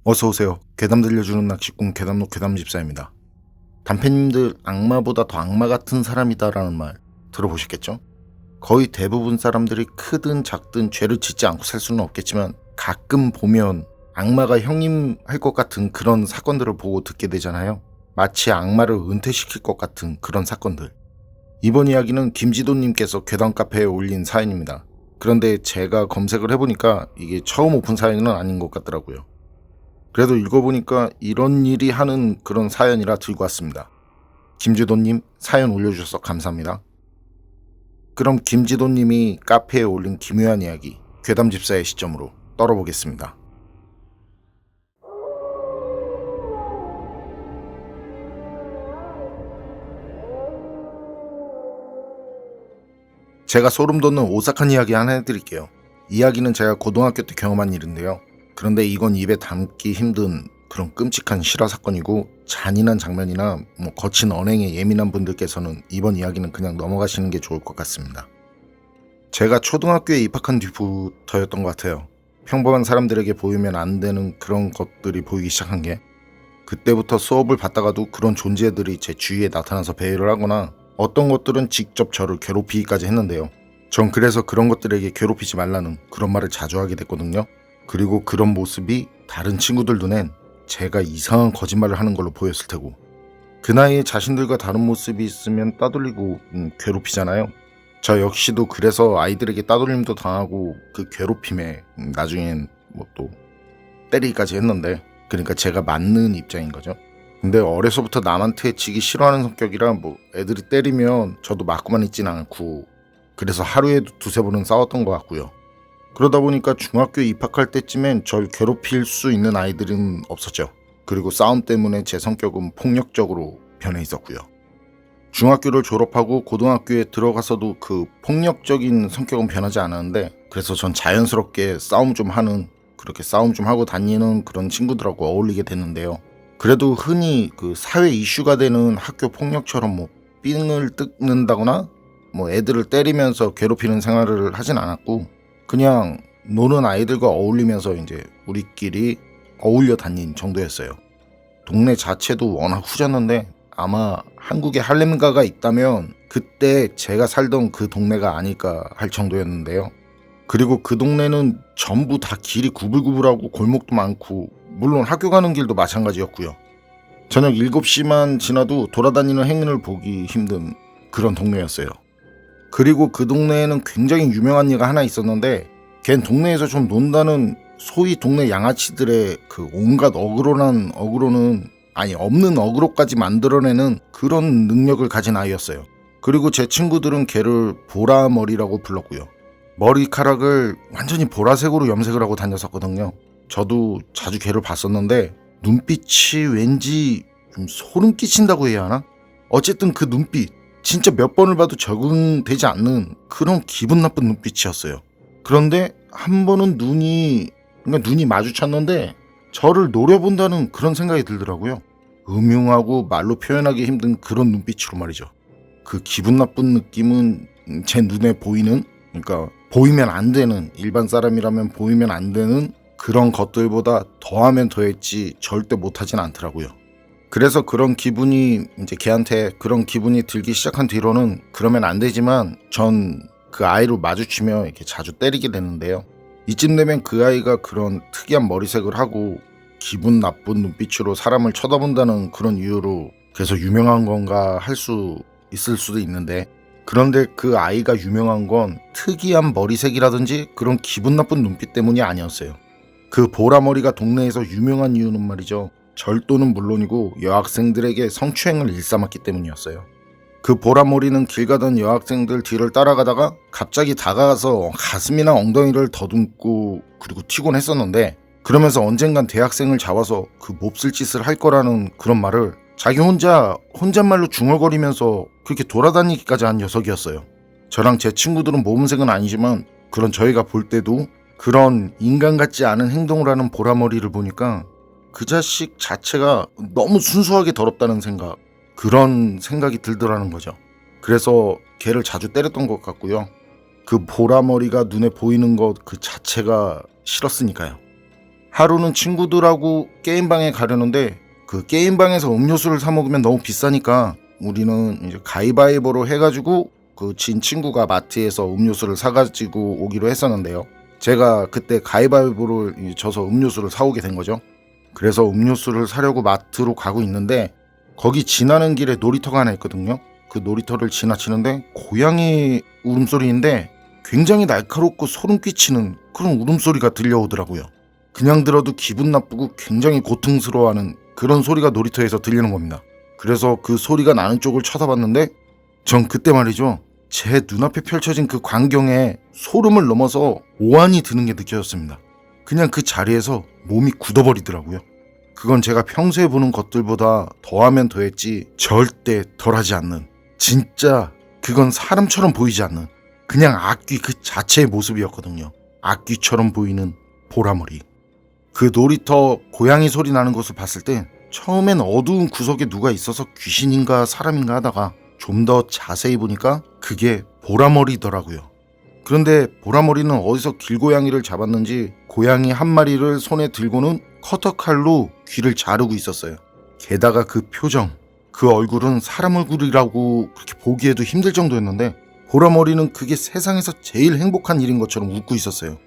어서오세요. 괴담 들려주는 낚시꾼 괴담록 괴담집사입니다. 단팬님들 악마보다 더 악마 같은 사람이다라는 말 들어보셨겠죠? 거의 대부분 사람들이 크든 작든 죄를 짓지 않고 살 수는 없겠지만 가끔 보면 악마가 형님할 것 같은 그런 사건들을 보고 듣게 되잖아요. 마치 악마를 은퇴시킬 것 같은 그런 사건들. 이번 이야기는 김지도님께서 괴담 카페에 올린 사연입니다. 그런데 제가 검색을 해보니까 이게 처음 오픈 사연은 아닌 것 같더라고요. 그래도 읽어보니까 이런 일이 하는 그런 사연이라 들고 왔습니다. 김지도님 사연 올려주셔서 감사합니다. 그럼 김지도님이 카페에 올린 기묘한 이야기 괴담집사의 시점으로 떨어보겠습니다. 제가 소름 돋는 오싹한 이야기 하나 해드릴게요. 이야기는 제가 고등학교 때 경험한 일인데요. 그런데 이건 입에 담기 힘든 그런 끔찍한 실화 사건이고 잔인한 장면이나 거친 언행에 예민한 분들께서는 이번 이야기는 그냥 넘어가시는 게 좋을 것 같습니다. 제가 초등학교에 입학한 뒤부터였던 것 같아요. 평범한 사람들에게 보이면 안 되는 그런 것들이 보이기 시작한 게, 그때부터 수업을 받다가도 그런 존재들이 제 주위에 나타나서 배회를 하거나 어떤 것들은 직접 저를 괴롭히기까지 했는데요. 전 그래서 그런 것들에게 괴롭히지 말라는 그런 말을 자주 하게 됐거든요. 그리고 그런 모습이 다른 친구들 눈엔 제가 이상한 거짓말을 하는 걸로 보였을 테고, 그 나이에 자신들과 다른 모습이 있으면 따돌리고 괴롭히잖아요. 저 역시도 그래서 아이들에게 따돌림도 당하고 그 괴롭힘에 나중엔 또 때리기까지 했는데, 그러니까 제가 맞는 입장인 거죠. 근데 어려서부터 남한테 지기 싫어하는 성격이라 애들이 때리면 저도 맞고만 있진 않고, 그래서 하루에도 두세 번은 싸웠던 것 같고요. 그러다 보니까 중학교에 입학할 때쯤엔 절 괴롭힐 수 있는 아이들은 없었죠. 그리고 싸움 때문에 제 성격은 폭력적으로 변해 있었고요. 중학교를 졸업하고 고등학교에 들어가서도 그 폭력적인 성격은 변하지 않았는데, 그래서 전 자연스럽게 싸움 좀 하는, 그렇게 싸움 좀 하고 다니는 그런 친구들하고 어울리게 됐는데요. 그래도 흔히 그 사회 이슈가 되는 학교 폭력처럼 삥을 뜯는다거나 애들을 때리면서 괴롭히는 생활을 하진 않았고, 그냥 노는 아이들과 어울리면서 이제 우리끼리 어울려 다닌 정도였어요. 동네 자체도 워낙 후졌는데 아마 한국에 할렘가가 있다면 그때 제가 살던 그 동네가 아닐까 할 정도였는데요. 그리고 그 동네는 전부 다 길이 구불구불하고 골목도 많고, 물론 학교 가는 길도 마찬가지였고요. 저녁 7시만 지나도 돌아다니는 행인을 보기 힘든 그런 동네였어요. 그리고 그 동네에는 굉장히 유명한 얘가 하나 있었는데, 걘 동네에서 좀 논다는 소위 동네 양아치들의 그 온갖 어그로는 없는 어그로까지 만들어내는 그런 능력을 가진 아이였어요. 그리고 제 친구들은 걔를 보라머리라고 불렀고요. 머리카락을 완전히 보라색으로 염색을 하고 다녔었거든요. 저도 자주 걔를 봤었는데 눈빛이 왠지 좀 소름 끼친다고 해야 하나? 어쨌든 그 눈빛, 진짜 몇 번을 봐도 적응되지 않는 그런 기분 나쁜 눈빛이었어요. 그런데 한 번은 눈이 마주쳤는데 저를 노려본다는 그런 생각이 들더라고요. 음흉하고 말로 표현하기 힘든 그런 눈빛으로 말이죠. 그 기분 나쁜 느낌은 제 눈에 보이는, 그러니까 보이면 안 되는, 일반 사람이라면 보이면 안 되는 그런 것들보다 더하면 더했지 절대 못하진 않더라고요. 그래서 그런 기분이 이제 걔한테 그런 기분이 들기 시작한 뒤로는 그러면 안 되지만 전 그 아이를 마주치며 이렇게 자주 때리게 되는데요. 이쯤 되면 그 아이가 그런 특이한 머리색을 하고 기분 나쁜 눈빛으로 사람을 쳐다본다는 그런 이유로 그래서 유명한 건가 할 수 있을 수도 있는데, 그런데 그 아이가 유명한 건 특이한 머리색이라든지 그런 기분 나쁜 눈빛 때문이 아니었어요. 그 보라머리가 동네에서 유명한 이유는 말이죠, 절도는 물론이고 여학생들에게 성추행을 일삼았기 때문이었어요. 그 보라머리는 길 가던 여학생들 뒤를 따라가다가 갑자기 다가가서 가슴이나 엉덩이를 더듬고 그리고 튀곤 했었는데, 그러면서 언젠간 대학생을 잡아서 그 몹쓸 짓을 할 거라는 그런 말을 자기 혼잣말로 중얼거리면서 그렇게 돌아다니기까지 한 녀석이었어요. 저랑 제 친구들은 모범생은 아니지만 그런 저희가 볼 때도 그런 인간 같지 않은 행동을 하는 보라머리를 보니까 그 자식 자체가 너무 순수하게 더럽다는 생각, 그런 생각이 들더라는 거죠. 그래서 걔를 자주 때렸던 것 같고요. 그 보라머리가 눈에 보이는 것 그 자체가 싫었으니까요. 하루는 친구들하고 게임방에 가려는데 그 게임방에서 음료수를 사 먹으면 너무 비싸니까 우리는 이제 가위바위보로 해가지고 그 진 친구가 마트에서 음료수를 사가지고 오기로 했었는데요. 제가 그때 가위바위보를 져서 음료수를 사오게 된 거죠. 그래서 음료수를 사려고 마트로 가고 있는데 거기 지나는 길에 놀이터가 하나 있거든요. 그 놀이터를 지나치는데 고양이 울음소리인데 굉장히 날카롭고 소름 끼치는 그런 울음소리가 들려오더라고요. 그냥 들어도 기분 나쁘고 굉장히 고통스러워하는 그런 소리가 놀이터에서 들리는 겁니다. 그래서 그 소리가 나는 쪽을 쳐다봤는데 전 그때 말이죠. 제 눈앞에 펼쳐진 그 광경에 소름을 넘어서 오한이 드는 게 느껴졌습니다. 그냥 그 자리에서 몸이 굳어버리더라고요. 그건 제가 평소에 보는 것들보다 더하면 더했지 절대 덜하지 않는, 진짜 그건 사람처럼 보이지 않는 그냥 악귀 그 자체의 모습이었거든요. 악귀처럼 보이는 보라머리. 그 놀이터 고양이 소리 나는 것을 봤을 때 처음엔 어두운 구석에 누가 있어서 귀신인가 사람인가 하다가 좀 더 자세히 보니까 그게 보라머리더라고요. 그런데 보라머리는 어디서 길고양이를 잡았는지 고양이 한 마리를 손에 들고는 커터칼로 귀를 자르고 있었어요. 게다가 그 표정, 그 얼굴은 사람 얼굴이라고 그렇게 보기에도 힘들 정도였는데 보라머리는 그게 세상에서 제일 행복한 일인 것처럼 웃고 있었어요.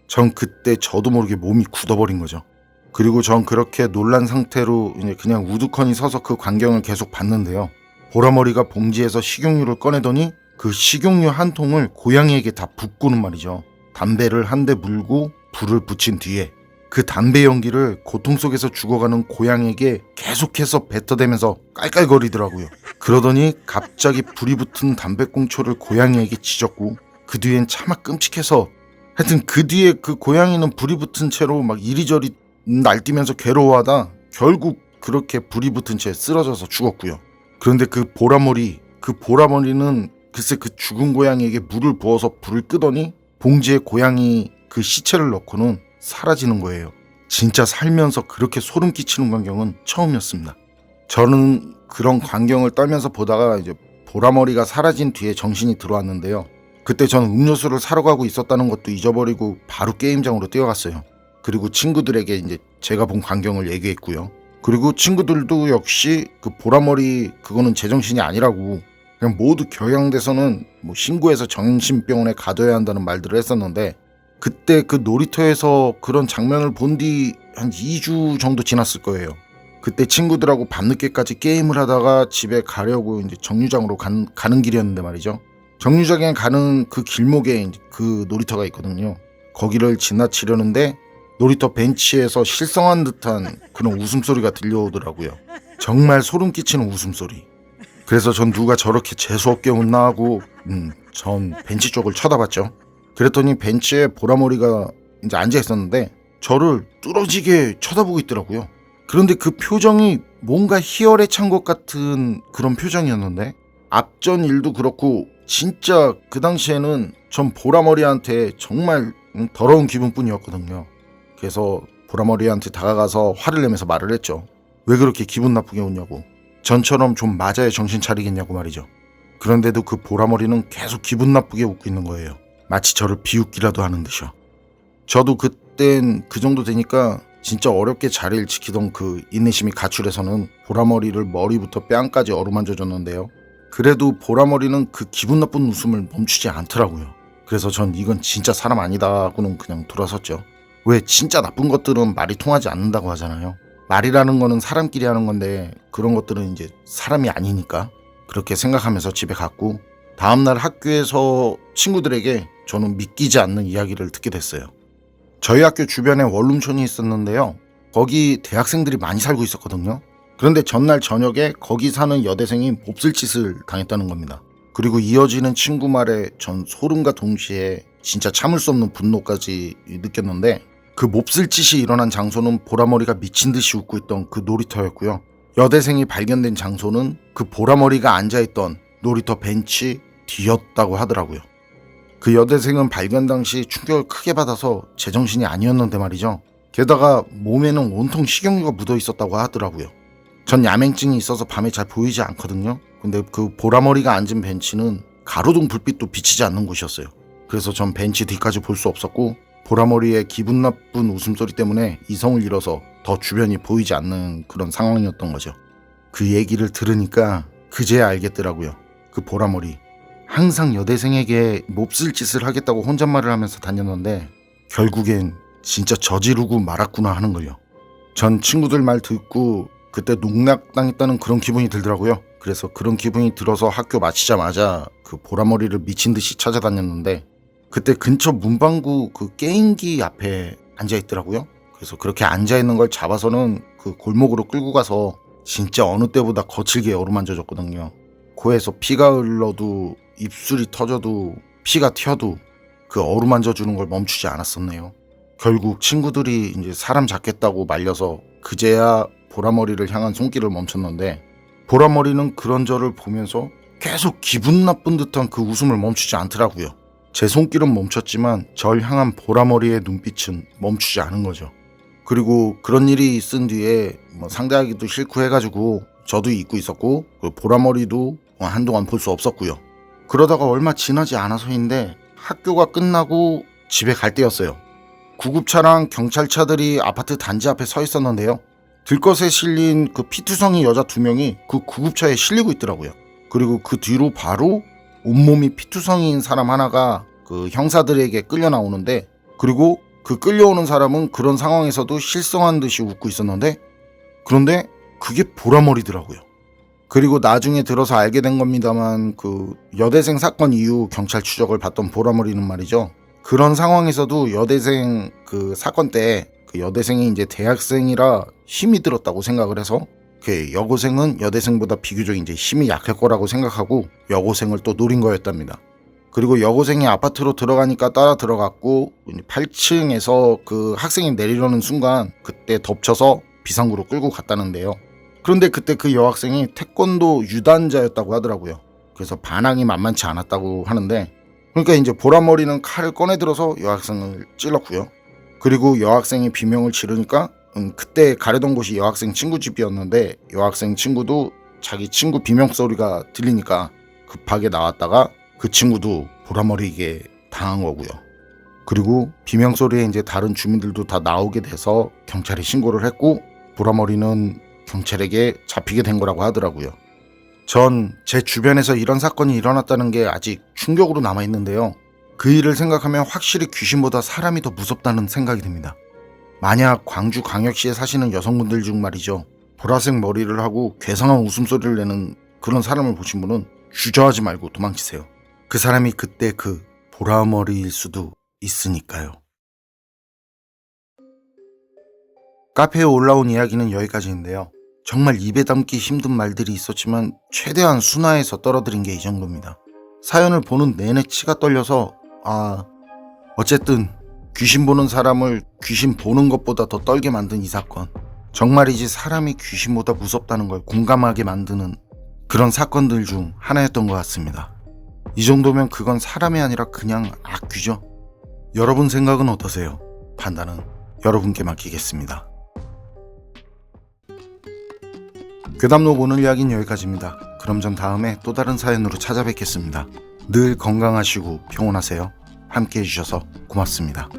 전 그때 저도 모르게 몸이 굳어버린 거죠. 그리고 전 그렇게 놀란 상태로 이제 그냥 우두커니 서서 그 광경을 계속 봤는데요. 보라머리가 봉지에서 식용유를 꺼내더니 그 식용유 한 통을 고양이에게 다 붓고는 말이죠. 담배를 한 대 물고 불을 붙인 뒤에 그 담배 연기를 고통 속에서 죽어가는 고양이에게 계속해서 뱉어대면서 깔깔거리더라고요. 그러더니 갑자기 불이 붙은 담배꽁초를 고양이에게 지졌고 그 뒤엔 차마 끔찍해서 하여튼 그 뒤에 그 고양이는 불이 붙은 채로 막 이리저리 날뛰면서 괴로워하다 결국 그렇게 불이 붙은 채 쓰러져서 죽었고요. 그런데 그 보라머리는 글쎄 그 죽은 고양이에게 물을 부어서 불을 끄더니 봉지에 고양이 그 시체를 넣고는 사라지는 거예요. 진짜 살면서 그렇게 소름 끼치는 광경은 처음이었습니다. 저는 그런 광경을 떨면서 보다가 이제 보라머리가 사라진 뒤에 정신이 들어왔는데요. 그때 저는 음료수를 사러 가고 있었다는 것도 잊어버리고 바로 게임장으로 뛰어갔어요. 그리고 친구들에게 이제 제가 본 광경을 얘기했고요. 그리고 친구들도 역시 그 보라머리 그거는 제정신이 아니라고 그냥 모두 겨양돼서는 뭐 신고해서 정신병원에 가둬야 한다는 말들을 했었는데 그때 그 놀이터에서 그런 장면을 본 뒤 한 2주 정도 지났을 거예요. 그때 친구들하고 밤늦게까지 게임을 하다가 집에 가려고 이제 정류장으로 가는 길이었는데 말이죠. 정류장에 가는 그 길목에 이제 그 놀이터가 있거든요. 거기를 지나치려는데 놀이터 벤치에서 실성한 듯한 그런 웃음소리가 들려오더라고요. 정말 소름 끼치는 웃음소리. 그래서 전 누가 저렇게 재수없게 웃나 하고 전 벤치 쪽을 쳐다봤죠. 그랬더니 벤치에 보라머리가 이제 앉아 있었는데 저를 뚫어지게 쳐다보고 있더라고요. 그런데 그 표정이 뭔가 희열에 찬 것 같은 그런 표정이었는데 앞전 일도 그렇고 진짜 그 당시에는 전 보라머리한테 정말 더러운 기분뿐이었거든요. 그래서 보라머리한테 다가가서 화를 내면서 말을 했죠. 왜 그렇게 기분 나쁘게 웃냐고. 전처럼 좀 맞아야 정신 차리겠냐고 말이죠. 그런데도 그 보라머리는 계속 기분 나쁘게 웃고 있는 거예요. 마치 저를 비웃기라도 하는 듯이요. 저도 그땐 그 정도 되니까 진짜 어렵게 자리를 지키던 그 인내심이 가출해서는 보라머리를 머리부터 뺨까지 어루만져 줬는데요. 그래도 보라머리는 그 기분 나쁜 웃음을 멈추지 않더라고요. 그래서 전 이건 진짜 사람 아니다 하고는 그냥 돌아섰죠. 왜 진짜 나쁜 것들은 말이 통하지 않는다고 하잖아요. 말이라는 거는 사람끼리 하는 건데 그런 것들은 이제 사람이 아니니까 그렇게 생각하면서 집에 갔고 다음날 학교에서 친구들에게 저는 믿기지 않는 이야기를 듣게 됐어요. 저희 학교 주변에 원룸촌이 있었는데요. 거기 대학생들이 많이 살고 있었거든요. 그런데 전날 저녁에 거기 사는 여대생이 몹쓸 짓을 당했다는 겁니다. 그리고 이어지는 친구 말에 전 소름과 동시에 진짜 참을 수 없는 분노까지 느꼈는데 그 몹쓸 짓이 일어난 장소는 보라머리가 미친 듯이 웃고 있던 그 놀이터였고요. 여대생이 발견된 장소는 그 보라머리가 앉아있던 놀이터 벤치 뒤였다고 하더라고요. 그 여대생은 발견 당시 충격을 크게 받아서 제정신이 아니었는데 말이죠. 게다가 몸에는 온통 식용유가 묻어 있었다고 하더라고요. 전 야맹증이 있어서 밤에 잘 보이지 않거든요. 근데 그 보라머리가 앉은 벤치는 가로등 불빛도 비치지 않는 곳이었어요. 그래서 전 벤치 뒤까지 볼 수 없었고 보라머리의 기분 나쁜 웃음소리 때문에 이성을 잃어서 더 주변이 보이지 않는 그런 상황이었던 거죠. 그 얘기를 들으니까 그제야 알겠더라고요. 그 보라머리 항상 여대생에게 몹쓸 짓을 하겠다고 혼잣말을 하면서 다녔는데 결국엔 진짜 저지르고 말았구나 하는 걸요. 전 친구들 말 듣고 그때 농락당했다는 그런 기분이 들더라고요. 그래서 그런 기분이 들어서 학교 마치자마자 그 보라머리를 미친 듯이 찾아다녔는데 그때 근처 문방구 그 게임기 앞에 앉아있더라고요. 그래서 그렇게 앉아있는 걸 잡아서는 그 골목으로 끌고 가서 진짜 어느 때보다 거칠게 어루만져줬거든요. 코에서 피가 흘러도 입술이 터져도 피가 튀어도 그 어루만져주는 걸 멈추지 않았었네요. 결국 친구들이 이제 사람 잡겠다고 말려서 그제야 보라머리를 향한 손길을 멈췄는데 보라머리는 그런 저를 보면서 계속 기분 나쁜 듯한 그 웃음을 멈추지 않더라고요. 제 손길은 멈췄지만 절 향한 보라머리의 눈빛은 멈추지 않은 거죠. 그리고 그런 일이 있은 뒤에 상대하기도 싫고 해가지고 저도 잊고 있었고 그 보라머리도 한동안 볼 수 없었고요. 그러다가 얼마 지나지 않아서인데 학교가 끝나고 집에 갈 때였어요. 구급차랑 경찰차들이 아파트 단지 앞에 서 있었는데요. 들것에 실린 그 피투성이 여자 2명이 그 구급차에 실리고 있더라고요. 그리고 그 뒤로 바로 온몸이 피투성이인 사람 하나가 그 형사들에게 끌려 나오는데 그리고 그 끌려오는 사람은 그런 상황에서도 실성한 듯이 웃고 있었는데 그런데 그게 보라머리더라고요. 그리고 나중에 들어서 알게 된 겁니다만 그 여대생 사건 이후 경찰 추적을 받던 보라머리는 말이죠. 그런 상황에서도 여대생 그 사건 때 그 여대생이 이제 대학생이라 힘이 들었다고 생각을 해서 그 여고생은 여대생보다 비교적 이제 힘이 약할 거라고 생각하고 여고생을 또 노린 거였답니다. 그리고 여고생이 아파트로 들어가니까 따라 들어갔고 8층에서 그 학생이 내리려는 순간 그때 덮쳐서 비상구로 끌고 갔다는데요. 그런데 그때 그 여학생이 태권도 유단자였다고 하더라고요. 그래서 반항이 만만치 않았다고 하는데 그러니까 이제 보라머리는 칼을 꺼내 들어서 여학생을 찔렀고요. 그리고 여학생이 비명을 지르니까 그때 가려던 곳이 여학생 친구 집이었는데 여학생 친구도 자기 친구 비명 소리가 들리니까 급하게 나왔다가 그 친구도 보라머리에게 당한 거고요. 그리고 비명 소리에 이제 다른 주민들도 다 나오게 돼서 경찰에 신고를 했고 보라머리는 경찰에게 잡히게 된 거라고 하더라고요. 전 제 주변에서 이런 사건이 일어났다는 게 아직 충격으로 남아있는데요. 그 일을 생각하면 확실히 귀신보다 사람이 더 무섭다는 생각이 듭니다. 만약 광주광역시에 사시는 여성분들 중 말이죠. 보라색 머리를 하고 괴상한 웃음소리를 내는 그런 사람을 보신 분은 주저하지 말고 도망치세요. 그 사람이 그때 그 보라머리일 수도 있으니까요. 카페에 올라온 이야기는 여기까지인데요. 정말 입에 담기 힘든 말들이 있었지만 최대한 순화해서 떨어뜨린 게 이 정도입니다. 사연을 보는 내내 치가 떨려서 어쨌든 귀신 보는 사람을 귀신 보는 것보다 더 떨게 만든 이 사건, 정말이지 사람이 귀신보다 무섭다는 걸 공감하게 만드는 그런 사건들 중 하나였던 것 같습니다. 이 정도면 그건 사람이 아니라 그냥 악귀죠. 여러분 생각은 어떠세요? 판단은 여러분께 맡기겠습니다. 괴담록 오늘 이야기는 여기까지입니다. 그럼 전 다음에 또 다른 사연으로 찾아뵙겠습니다. 늘 건강하시고 평온하세요. 함께 해주셔서 고맙습니다.